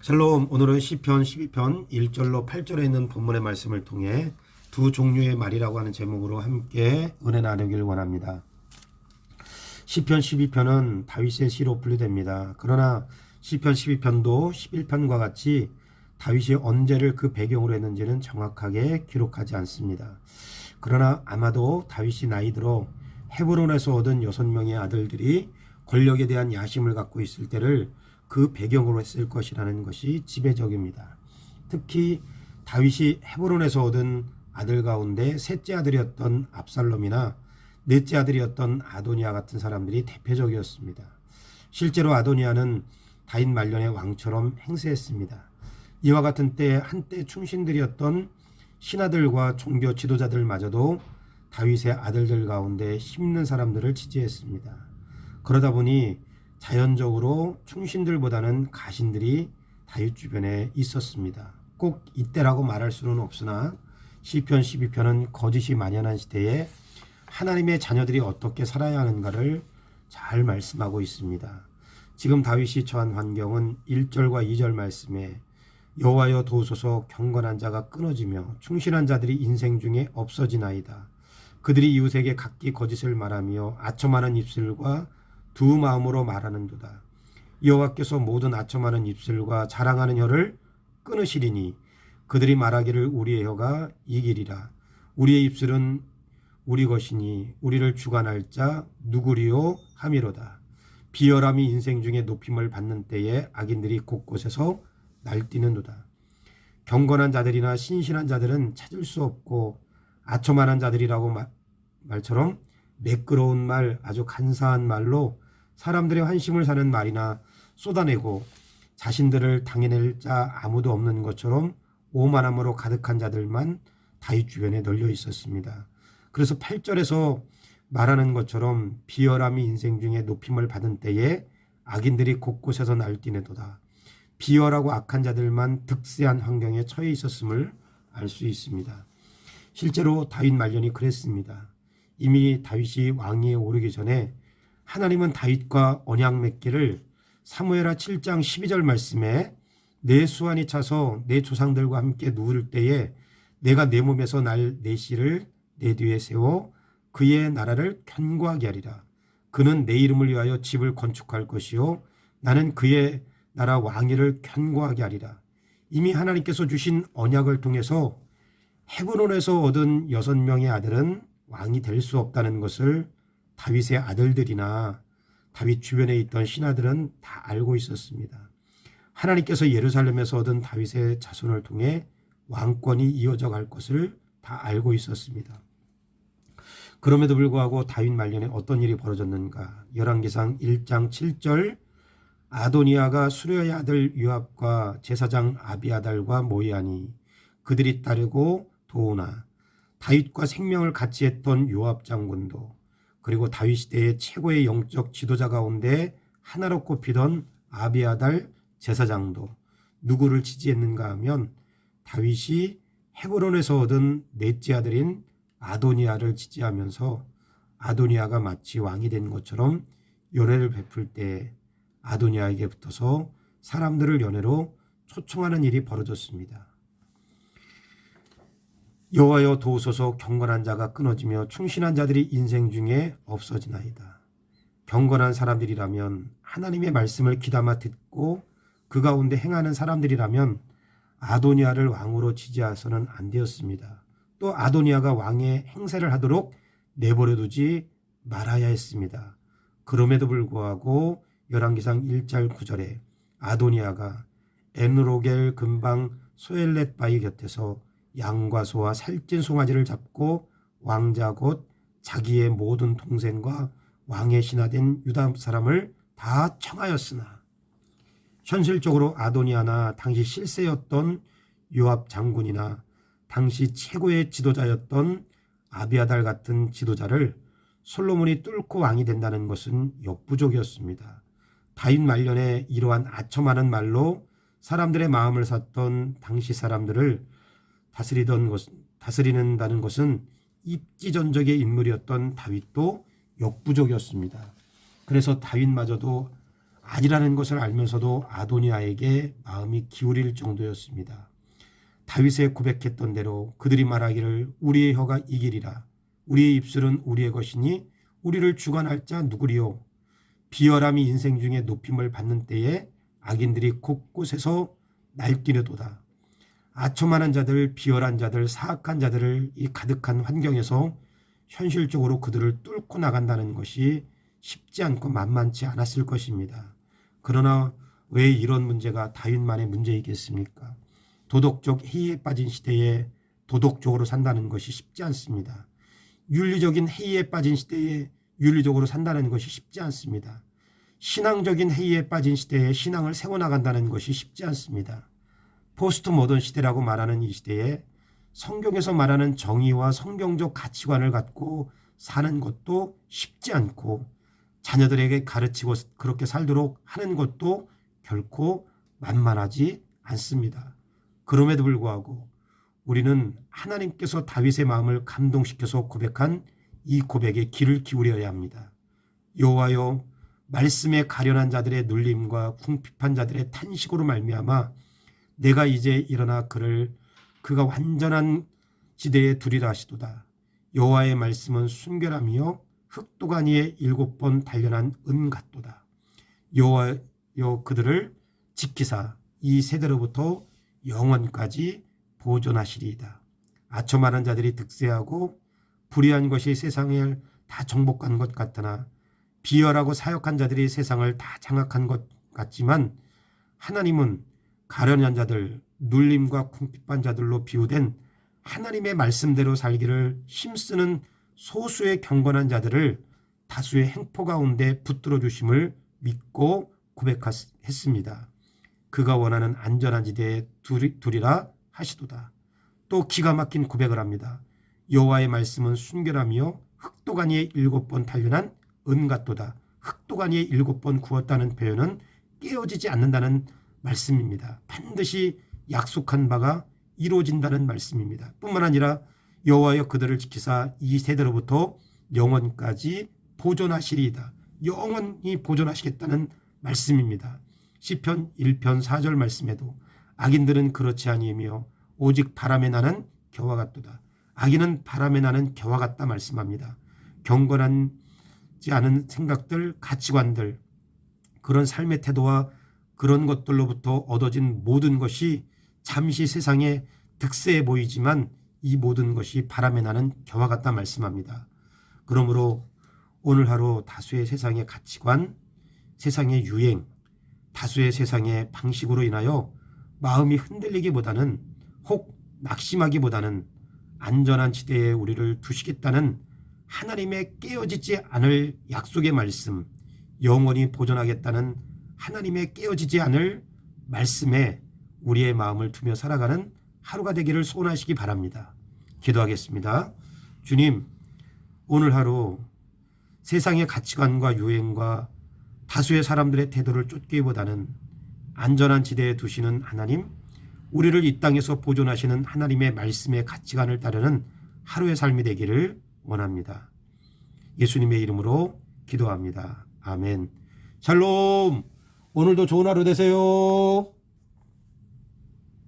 샬롬. 오늘은 시편 12편 1절로 8절에 있는 본문의 말씀을 통해 두 종류의 말이라고 하는 제목으로 함께 은혜 나누길 원합니다. 시편 12편은 다윗의 시로 분류됩니다. 그러나 시편 12편도 11편과 같이 다윗이 언제를 그 배경으로 했는지는 정확하게 기록하지 않습니다. 그러나 아마도 다윗이 나이 들어 헤브론에서 얻은 6명의 아들들이 권력에 대한 야심을 갖고 있을 때를 그 배경으로 했을 것이라는 것이 지배적입니다. 특히 다윗이 헤브론에서 얻은 아들 가운데 셋째 아들이었던 압살롬이나 넷째 아들이었던 아도니아 같은 사람들이 대표적이었습니다. 실제로 아도니아는 다윗 말년의 왕처럼 행세했습니다. 이와 같은 때 한때 충신들이었던 신하들과 종교 지도자들마저도 다윗의 아들들 가운데 힘있는 사람들을 지지했습니다. 그러다 보니 자연적으로 충신들보다는 가신들이 다윗 주변에 있었습니다. 꼭 이때라고 말할 수는 없으나 시편 12편은 거짓이 만연한 시대에 하나님의 자녀들이 어떻게 살아야 하는가를 잘 말씀하고 있습니다. 지금 다윗이 처한 환경은 1절과 2절 말씀에 여호와여 도우소서 경건한 자가 끊어지며 충실한 자들이 인생 중에 없어지나이다. 그들이 이웃에게 각기 거짓을 말하며 아첨하는 입술과 두 마음으로 말하는도다. 여호와께서 모든 아첨하는 입술과 자랑하는 혀를 끊으시리니 그들이 말하기를 우리의 혀가 이기리라. 우리의 입술은 우리 것이니 우리를 주관할 자 누구리요 함이로다. 비열함이 인생 중에 높임을 받는 때에 악인들이 곳곳에서 날뛰는도다. 경건한 자들이나 신실한 자들은 찾을 수 없고 아첨하는 자들이라고 말처럼 매끄러운 말, 아주 간사한 말로 사람들의 환심을 사는 말이나 쏟아내고 자신들을 당해낼 자 아무도 없는 것처럼 오만함으로 가득한 자들만 다윗 주변에 널려 있었습니다. 그래서 8절에서 말하는 것처럼 비열함이 인생 중에 높임을 받은 때에 악인들이 곳곳에서 날뛰네도다. 비열하고 악한 자들만 득세한 환경에 처해 있었음을 알 수 있습니다. 실제로 다윗 말년이 그랬습니다. 이미 다윗이 왕위에 오르기 전에 하나님은 다윗과 언약 맺기를 사무엘하 7장 12절 말씀에 내 수완이 차서 내 조상들과 함께 누울 때에 내가 내 몸에서 날 내 씨를 내 뒤에 세워 그의 나라를 견고하게 하리라. 그는 내 이름을 위하여 집을 건축할 것이요 나는 그의 나라 왕위를 견고하게 하리라. 이미 하나님께서 주신 언약을 통해서 헤브론에서 얻은 6명의 아들은 왕이 될 수 없다는 것을 다윗의 아들들이나 다윗 주변에 있던 신하들은 다 알고 있었습니다. 하나님께서 예루살렘에서 얻은 다윗의 자손을 통해 왕권이 이어져 갈 것을 다 알고 있었습니다. 그럼에도 불구하고 다윗 말년에 어떤 일이 벌어졌는가? 열왕기상 1장 7절 아도니아가 수르야의 아들 요압과 제사장 아비아달과 모이하니 그들이 따르고 도우나 다윗과 생명을 같이 했던 요압 장군도 그리고 다윗 시대의 최고의 영적 지도자 가운데 하나로 꼽히던 아비아달 제사장도 누구를 지지했는가 하면 다윗이 헤브론에서 얻은 넷째 아들인 아도니아를 지지하면서 아도니아가 마치 왕이 된 것처럼 연회를 베풀 때 아도니아에게 붙어서 사람들을 연회로 초청하는 일이 벌어졌습니다. 여호와여 도우소서 경건한 자가 끊어지며 충신한 자들이 인생 중에 없어지나이다. 경건한 사람들이라면 하나님의 말씀을 귀담아 듣고 그 가운데 행하는 사람들이라면 아도니아를 왕으로 지지해서는 안 되었습니다. 또 아도니아가 왕의 행세를 하도록 내버려 두지 말아야 했습니다. 그럼에도 불구하고 열왕기상 1절 9절에 아도니아가 엔로겔 근방 소엘렛 바위 곁에서 양과 소와 살찐 송아지를 잡고 왕자 곧 자기의 모든 동생과 왕의 신하된 유다 사람을 다 청하였으나 현실적으로 아도니아나 당시 실세였던 요압 장군이나 당시 최고의 지도자였던 아비아달 같은 지도자를 솔로몬이 뚫고 왕이 된다는 것은 역부족이었습니다. 다윗 말년에 이러한 아첨하는 말로 사람들의 마음을 샀던 당시 사람들을 다스리는다는 것은 입지전적의 인물이었던 다윗도 역부족이었습니다. 그래서 다윗마저도 아니라는 것을 알면서도 아도니아에게 마음이 기울일 정도였습니다. 다윗에 고백했던 대로 그들이 말하기를 우리의 혀가 이기리라. 우리의 입술은 우리의 것이니 우리를 주관할 자 누구리요. 비열함이 인생 중에 높임을 받는 때에 악인들이 곳곳에서 날뛰려도다. 아첨하는 자들, 비열한 자들, 사악한 자들을 이 가득한 환경에서 현실적으로 그들을 뚫고 나간다는 것이 쉽지 않고 만만치 않았을 것입니다. 그러나 왜 이런 문제가 다윗만의 문제이겠습니까? 도덕적 해이에 빠진 시대에 도덕적으로 산다는 것이 쉽지 않습니다. 윤리적인 해이에 빠진 시대에 윤리적으로 산다는 것이 쉽지 않습니다. 신앙적인 해이에 빠진 시대에 신앙을 세워나간다는 것이 쉽지 않습니다. 포스트 모던 시대라고 말하는 이 시대에 성경에서 말하는 정의와 성경적 가치관을 갖고 사는 것도 쉽지 않고 자녀들에게 가르치고 그렇게 살도록 하는 것도 결코 만만하지 않습니다. 그럼에도 불구하고 우리는 하나님께서 다윗의 마음을 감동시켜서 고백한 이 고백에 귀를 기울여야 합니다. 여호와여, 말씀에 가련한 자들의 눌림과 궁핍한 자들의 탄식으로 말미암아 내가 이제 일어나 그가 완전한 지대에 두리라 하시도다. 여호와의 말씀은 순결함이요 흑도가니에 7번 단련한 은 같도다. 여호와여, 그들을 지키사 이 세대로부터 영원까지 보존하시리이다. 아첨하는 자들이 득세하고 불의한 것이 세상을 다 정복한 것 같으나 비열하고 사역한 자들이 세상을 다 장악한 것 같지만 하나님은 가련한 자들, 눌림과 궁핍한 자들로 비유된 하나님의 말씀대로 살기를 힘쓰는 소수의 경건한 자들을 다수의 행포 가운데 붙들어 주심을 믿고 고백했습니다. 그가 원하는 안전한 지대에 두리라 하시도다. 또 기가 막힌 고백을 합니다. 여호와의 말씀은 순결함이요 흑도가니에 7번 단련한 은 같도다. 흑도가니에 7번 구웠다는 표현은 깨어지지 않는다는 말씀입니다. 반드시 약속한 바가 이루어진다는 말씀입니다. 뿐만 아니라 여호와여, 그들을 지키사 이 세대로부터 영원까지 보존하시리이다. 영원히 보존하시겠다는 말씀입니다. 시편 1편 4절 말씀에도 악인들은 그렇지 아니하며 오직 바람에 나는 겨와 같도다. 악인은 바람에 나는 겨와 같다 말씀합니다. 경건하지 않은 생각들, 가치관들, 그런 삶의 태도와 그런 것들로부터 얻어진 모든 것이 잠시 세상에 득세해 보이지만 이 모든 것이 바람에 나는 겨와 같다 말씀합니다. 그러므로 오늘 하루 다수의 세상의 가치관, 세상의 유행, 다수의 세상의 방식으로 인하여 마음이 흔들리기보다는 혹 낙심하기보다는 안전한 지대에 우리를 두시겠다는 하나님의 깨어지지 않을 약속의 말씀, 영원히 보존하겠다는 하나님의 깨어지지 않을 말씀에 우리의 마음을 두며 살아가는 하루가 되기를 소원하시기 바랍니다. 기도하겠습니다. 주님, 오늘 하루 세상의 가치관과 유행과 다수의 사람들의 태도를 쫓기보다는 안전한 지대에 두시는 하나님, 우리를 이 땅에서 보존하시는 하나님의 말씀의 가치관을 따르는 하루의 삶이 되기를 원합니다. 예수님의 이름으로 기도합니다. 아멘. 샬롬. 오늘도 좋은 하루 되세요.